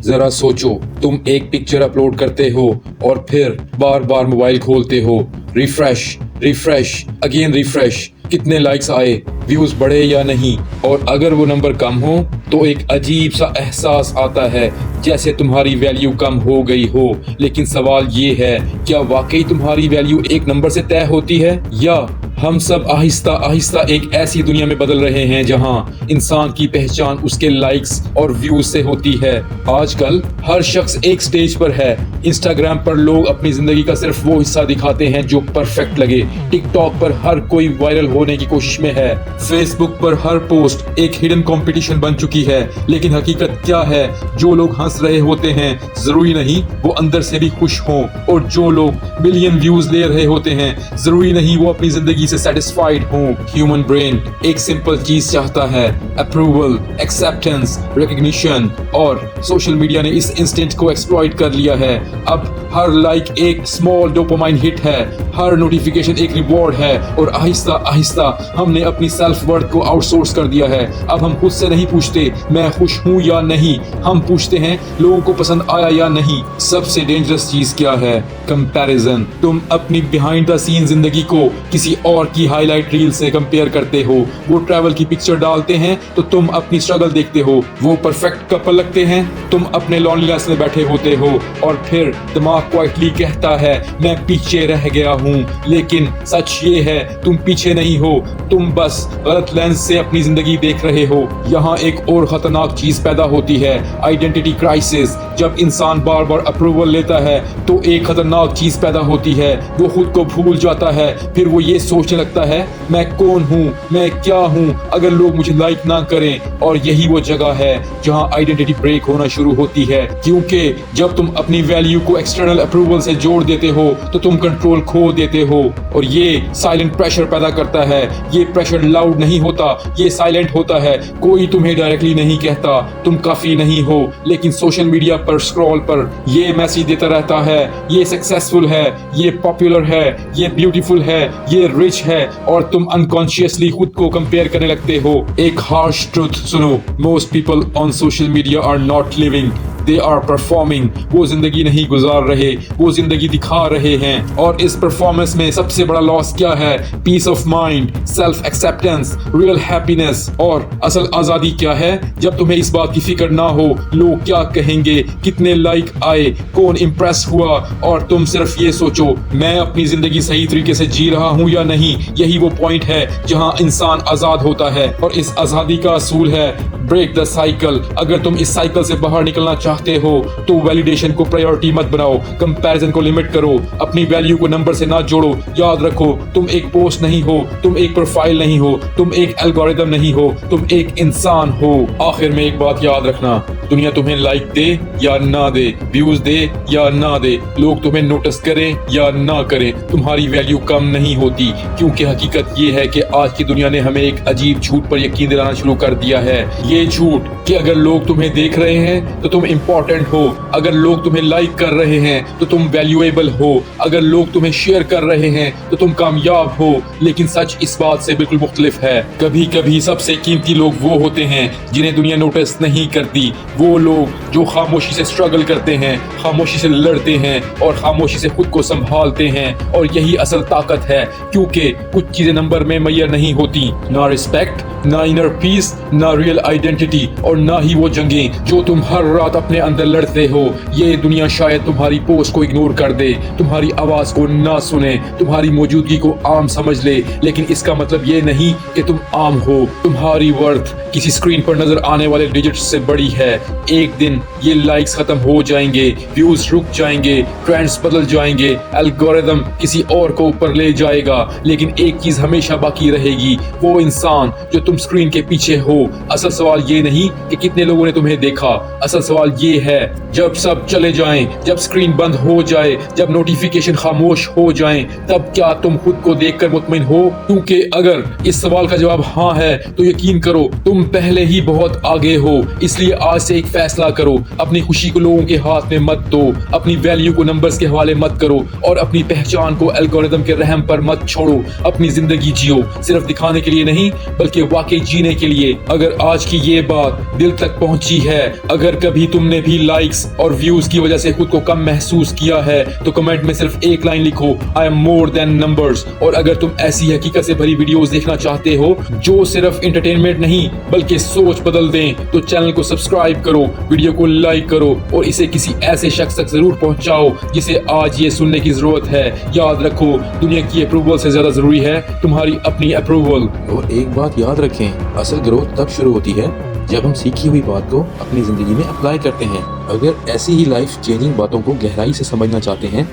जरा सोचो, तुम एक पिक्चर अपलोड करते हो और फिर बार बार मोबाइल खोलते हो, रिफ्रेश रिफ्रेश अगेन रिफ्रेश, कितने लाइक्स आए, व्यूज बढ़े या नहीं, और अगर वो नंबर कम हो तो एक अजीब सा एहसास आता है जैसे तुम्हारी वैल्यू कम हो गई हो। लेकिन सवाल ये है, क्या वाकई तुम्हारी वैल्यू एक नंबर से तय होती है, या हम सब आहिस्ता आहिस्ता एक ऐसी दुनिया में बदल रहे हैं जहां इंसान की पहचान उसके लाइक्स और व्यूज से होती है। आजकल हर शख्स एक स्टेज पर है। इंस्टाग्राम पर लोग अपनी जिंदगी का सिर्फ वो हिस्सा दिखाते हैं जो परफेक्ट लगे, टिकटॉक पर हर कोई वायरल होने की कोशिश में है, फेसबुक पर हर पोस्ट एक हिडन कंपटीशन बन चुकी है। लेकिन हकीकत क्या है? जो लोग हंस रहे होते हैं जरूरी नहीं वो अंदर से भी खुश हों, और जो लोग मिलियन व्यूज ले रहे होते हैं जरूरी नहीं वो अपनी जिंदगी से सेटिस्फाइड हो। ह्यूमन ब्रेन एक सिंपल चीज चाहता है, अप्रूवल, एक्सेप्टेंस, रिकॉग्निशन, और सोशल मीडिया ने इस इंस्टेंट को एक्सप्लॉइट कर लिया है। अब हर लाइक एक स्मॉल डोपामाइन हिट है, हर नोटिफिकेशन एक रिवॉर्ड है, और आहिस्ता आहिस्ता हमने अपनी सेल्फ वर्थ को आउटसोर्स कर दिया है। अब हम खुद से नहीं पूछते मैं खुश हूं या नहीं, हम पूछते हैं लोगों को पसंद आया या नहीं। सबसे डेंजरस चीज क्या है? कंपैरिजन। तुम अपनी बिहाइंड द सीन जिंदगी को किसी और की हाईलाइट रील से कंपेयर करते हो। वो ट्रैवल की पिक्चर डालते हैं तो तुम अपनी स्ट्रगल देखते हो। वो परफेक्ट कपल लगते हैं, तुम अपने लॉनलीनेस में बैठे होते हो, और फिर दिमाग क्वाइटली कहता है मैं पीछे रह गया हूँ। लेकिन सच ये है तुम पीछे नहीं हो, तुम बस गलत लेंस से अपनी जिंदगी देख रहे हो। यहाँ एक और खतरनाक चीज पैदा होती है, आइडेंटिटी क्राइसिस। जब इंसान बार बार अप्रूवल लेता है तो एक खतरनाक चीज पैदा होती है, वो खुद को भूल जाता है। फिर वो ये सोचने लगता है मैं कौन हूँ, मैं क्या हूँ अगर लोग मुझे लाइक ना करें। और यही वो जगह है जहाँ आइडेंटिटी ब्रेक होना शुरू होती है, क्योंकि जब तुम अपनी वैल्यू को एक्सटर्नल अप्रूवल से जोड़ देते हो तो तुम कंट्रोल खो देते हो, और ये साइलेंट प्रेशर पैदा करता है। ये प्रेशर लाउड नहीं होता, ये साइलेंट होता है। कोई तुम्हें डायरेक्टली नहीं कहता तुम काफी नहीं हो, लेकिन सोशल मीडिया पर स्क्रॉल पर ये मैसेज देता रहता है, ये सक्सेसफुल है, ये पॉपुलर है, ये ब्यूटीफुल है, ये रिच है, और तुम अनकॉन्शियसली खुद को कंपेयर करने लगते हो। एक हार्श ट्रुथ सुनो, most people on social media are not living, they are performing. वो जिंदगी नहीं गुजार रहे, वो जिंदगी दिखा रहे हैं। और इस परफॉर्मेंस में सबसे बड़ा लॉस क्या है? Peace of mind, self acceptance, real happiness. और असल आजादी क्या है? जब तुम्हें इस बात की फिक्र ना हो लोग क्या कहेंगे, कितने लाइक आए, कौन इम्प्रेस हुआ, और तुम सिर्फ ये सोचो मैं अपनी जिंदगी सही तरीके से जी रहा हूँ या नहीं। यही वो पॉइंट है जहाँ इंसान आजाद होता है, और इस आजादी का असूल है ब्रेक द साइकिल। अगर तुम इस साइकिल से बाहर निकलना चाहते हो तो वैलिडेशन को प्रायोरिटी मत बनाओ, कंपैरिजन को लिमिट करो, अपनी वैल्यू को नंबर से ना जोड़ो। याद रखो तुम एक पोस्ट नहीं हो, तुम एक प्रोफाइल नहीं हो, तुम एक एल्गोरिदम नहीं हो, तुम एक इंसान हो। आखिर में एक बात याद रखना, दुनिया तुम्हें लाइक दे या ना दे, व्यूज दे या ना दे, लोग तुम्हें नोटिस करें या ना करें, तुम्हारी वैल्यू कम नहीं होती। क्योंकि हकीकत ये है कि आज की दुनिया ने हमें एक अजीब झूठ पर यकीन दिलाना शुरू कर दिया है। ये झूठ कि अगर लोग तुम्हें देख रहे हैं तो तुम इम्पोर्टेंट हो, अगर लोग तुम्हें लाइक कर रहे हैं तो तुम वैल्यूएबल हो, अगर लोग तुम्हें शेयर कर रहे हैं तो तुम कामयाब हो। लेकिन सच इस बात से बिल्कुल मुख्तलिफ है। कभी कभी सबसे कीमती लोग वो होते हैं जिन्हें दुनिया नोटिस नहीं करती, वो लोग जो खामोशी से स्ट्रगल करते हैं, खामोशी से लड़ते हैं, और खामोशी से खुद को संभालते हैं। और यही असल ताकत है, क्योंकि कुछ चीजें नंबर में मैयर नहीं होती, ना रिस्पेक्ट, ना इनर पीस, ना रियल आइडेंटिटी, और ना ही वो जंगें जो तुम हर रात अपने अंदर लड़ते हो। ये दुनिया शायद तुम्हारी पोस्ट को इग्नोर कर दे, तुम्हारी आवाज को ना सुने, तुम्हारी मौजूदगी को आम समझ ले, लेकिन इसका मतलब ये नहीं कि तुम आम हो। तुम्हारी वर्थ किसी स्क्रीन पर नजर आने वाले डिजिट्स से बड़ी है। एक दिन ये लाइक्स खत्म हो जाएंगे, व्यूज रुक जाएंगे, ट्रेंड्स बदल जाएंगे, एल्गोरिदम किसी और को ऊपर ले जाएगा, लेकिन एक चीज हमेशा बाकी रहेगी, वो इंसान जो तुम स्क्रीन के पीछे हो। असल सवाल ये नहीं कि कितने लोगों ने तुम्हें देखा, असल सवाल ये है जब सब चले जाएं, जब स्क्रीन बंद हो जाए, जब नोटिफिकेशन खामोश हो जाएं, तब क्या तुम खुद को देखकर मुतमिन हो? क्योंकि अगर इस सवाल का जवाब हाँ है तो यकीन करो तुम पहले ही बहुत आगे हो। इसलिए आज से एक फैसला करो, अपनी खुशी को लोगों के हाथ में मत दो, अपनी वैल्यू को नंबर्स के हवाले मत करो, और अपनी पहचान को एल्गोरिदम के रहम पर मत छोड़ो। अपनी जिंदगी जियो, सिर्फ दिखाने के लिए नहीं बल्कि वाकई जीने के लिए। अगर आज की ये बात दिल तक पहुंची है, अगर कभी तुम तुमने भी लाइक्स और व्यूज की वजह से खुद को कम महसूस किया है तो कमेंट में सिर्फ एक लाइन लिखो, I am more than numbers. और अगर तुम ऐसी हकीकत से भरी वीडियोस देखना चाहते हो जो सिर्फ एंटरटेनमेंट नहीं बल्कि सोच बदल दें तो चैनल को सब्सक्राइब करो, वीडियो को लाइक करो और इसे किसी ऐसे शख्स तक जरूर पहुंचाओ जिसे आज ये सुनने की जरूरत है। याद रखो, दुनिया की अप्रूवल से ज्यादा जरूरी है तुम्हारी अपनी अप्रूवल। और एक बात याद रखें, असल ग्रोथ तब शुरू होती है जब हम सीखी हुई बात को अपनी जिंदगी में अप्लाई करते हैं। अगर ऐसी ही लाइफ चेंजिंग बातों को गहराई से समझना चाहते हैं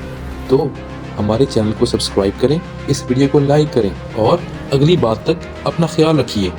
तो हमारे चैनल को सब्सक्राइब करें, इस वीडियो को लाइक करें और अगली बात तक अपना ख्याल रखिए।